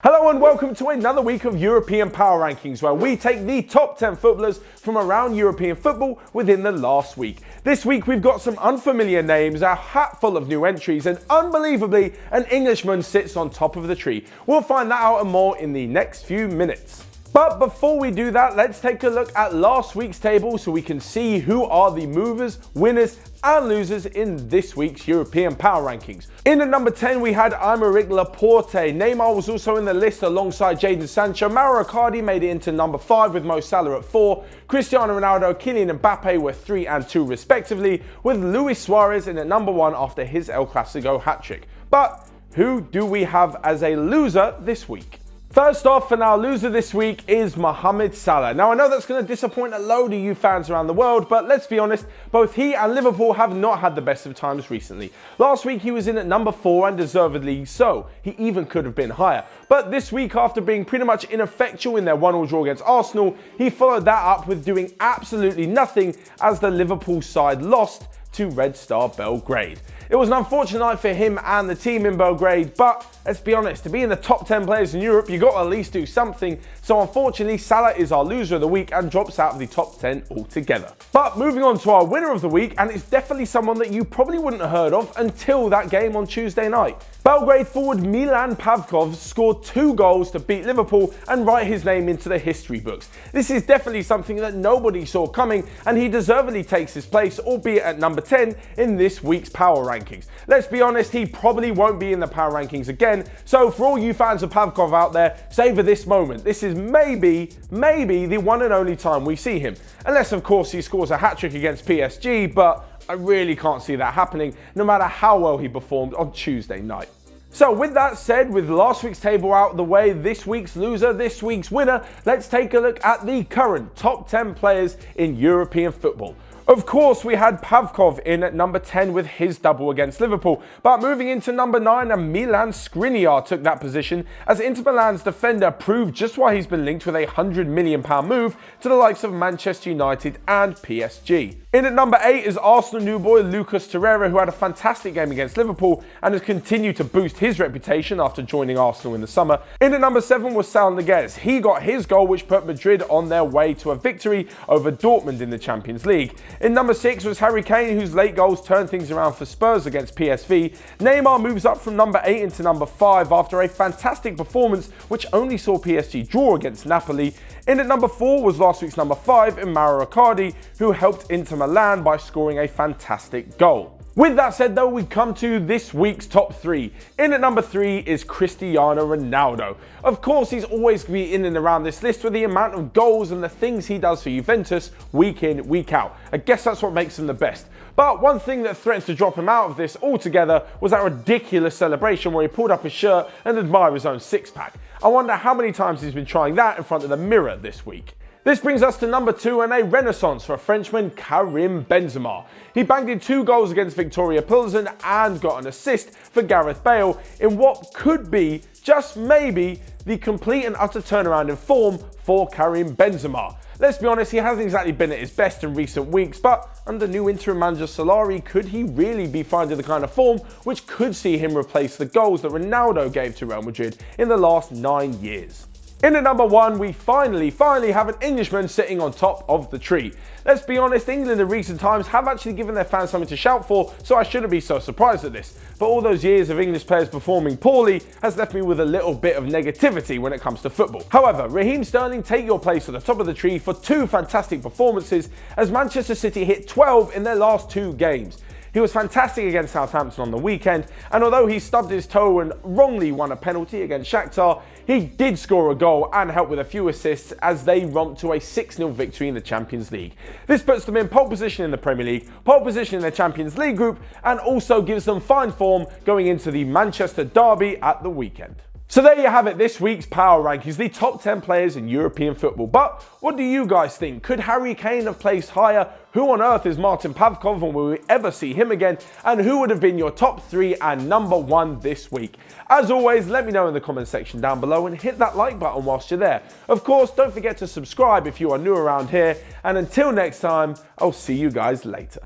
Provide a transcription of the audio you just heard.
Hello and welcome to another week of European Power Rankings, where we take the top 10 footballers from around European football within the last week. This week we've got some unfamiliar names, a hat full of new entries, and unbelievably, an Englishman sits on top of the tree. We'll find that out and more in the next few minutes. But before we do that, let's take a look at last week's table so we can see who are the movers, winners and losers in this week's European Power Rankings. In at number 10 we had Aymeric Laporte. Neymar was also in the list alongside Jadon Sancho. Mauro Icardi made it into number 5 with Mo Salah at 4. Cristiano Ronaldo, Kylian Mbappe were 3 and 2 respectively, with Luis Suarez in at number 1 after his El Clasico hat-trick. But who do we have as a loser this week? First off, and our loser this week is Mohamed Salah. Now, I know that's going to disappoint a load of you fans around the world, but let's be honest, both he and Liverpool have not had the best of times recently. Last week, he was in at number 4 and deservedly so. He even could have been higher. But this week, after being pretty much ineffectual in their 1-1 draw against Arsenal, he followed that up with doing absolutely nothing as the Liverpool side lost to Red Star Belgrade. It was an unfortunate night for him and the team in Belgrade, but let's be honest, to be in the top 10 players in Europe, you got to at least do something. So unfortunately, Salah is our loser of the week and drops out of the top 10 altogether. But moving on to our winner of the week, and it's definitely someone that you probably wouldn't have heard of until that game on Tuesday night. Belgrade forward Milan Pavkov scored 2 goals to beat Liverpool and write his name into the history books. This is definitely something that nobody saw coming, and he deservedly takes his place, albeit at number 10 in this week's Power Rankings. Let's be honest, he probably won't be in the Power Rankings again, so for all you fans of Pavkov out there, savour this moment. This is maybe the one and only time we see him. Unless, of course, he scores a hat-trick against PSG, but I really can't see that happening, no matter how well he performed on Tuesday night. So with that said, with last week's table out of the way, this week's loser, this week's winner, let's take a look at the current top 10 players in European football. Of course, we had Pavkov in at number 10 with his double against Liverpool, but moving into number 9, and Milan Skriniar took that position as Inter Milan's defender proved just why he's been linked with a £100 million move to the likes of Manchester United and PSG. In at number 8 is Arsenal new boy Lucas Torreira, who had a fantastic game against Liverpool and has continued to boost his reputation after joining Arsenal in the summer. In at number 7 was Saul Niguez. He got his goal, which put Madrid on their way to a victory over Dortmund in the Champions League. In number 6 was Harry Kane, whose late goals turned things around for Spurs against PSV. Neymar moves up from number 8 into number 5 after a fantastic performance, which only saw PSG draw against Napoli. In at number 4 was last week's number 5 in Mauro Icardi, who helped Inter Milan by scoring a fantastic goal. With that said though, we come to this week's top 3. In at number 3 is Cristiano Ronaldo. Of course, he's always going to be in and around this list with the amount of goals and the things he does for Juventus week in, week out. I guess that's what makes him the best. But one thing that threatened to drop him out of this altogether was that ridiculous celebration where he pulled up his shirt and admired his own six-pack. I wonder how many times he's been trying that in front of the mirror this week. This brings us to number 2 and a renaissance for Frenchman Karim Benzema. He banged in 2 goals against Victoria Pilsen and got an assist for Gareth Bale in what could be, just maybe, the complete and utter turnaround in form for Karim Benzema. Let's be honest, he hasn't exactly been at his best in recent weeks, but under new interim manager Solari, could he really be finding the kind of form which could see him replace the goals that Ronaldo gave to Real Madrid in the last 9 years? In at number 1, we finally have an Englishman sitting on top of the tree. Let's be honest, England in recent times have actually given their fans something to shout for, so I shouldn't be so surprised at this. But all those years of English players performing poorly has left me with a little bit of negativity when it comes to football. However, Raheem Sterling take your place at the top of the tree for 2 fantastic performances as Manchester City hit 12 in their last 2 games. He was fantastic against Southampton on the weekend, and although he stubbed his toe and wrongly won a penalty against Shakhtar, he did score a goal and help with a few assists as they romped to a 6-0 victory in the Champions League. This puts them in pole position in the Premier League, pole position in the Champions League group, and also gives them fine form going into the Manchester derby at the weekend. So there you have it, this week's Power Rankings, the top 10 players in European football. But what do you guys think? Could Harry Kane have placed higher? Who on earth is Martin Pavkov, and will we ever see him again? And who would have been your top 3 and number 1 this week? As always, let me know in the comment section down below and hit that like button whilst you're there. Of course, don't forget to subscribe if you are new around here. And until next time, I'll see you guys later.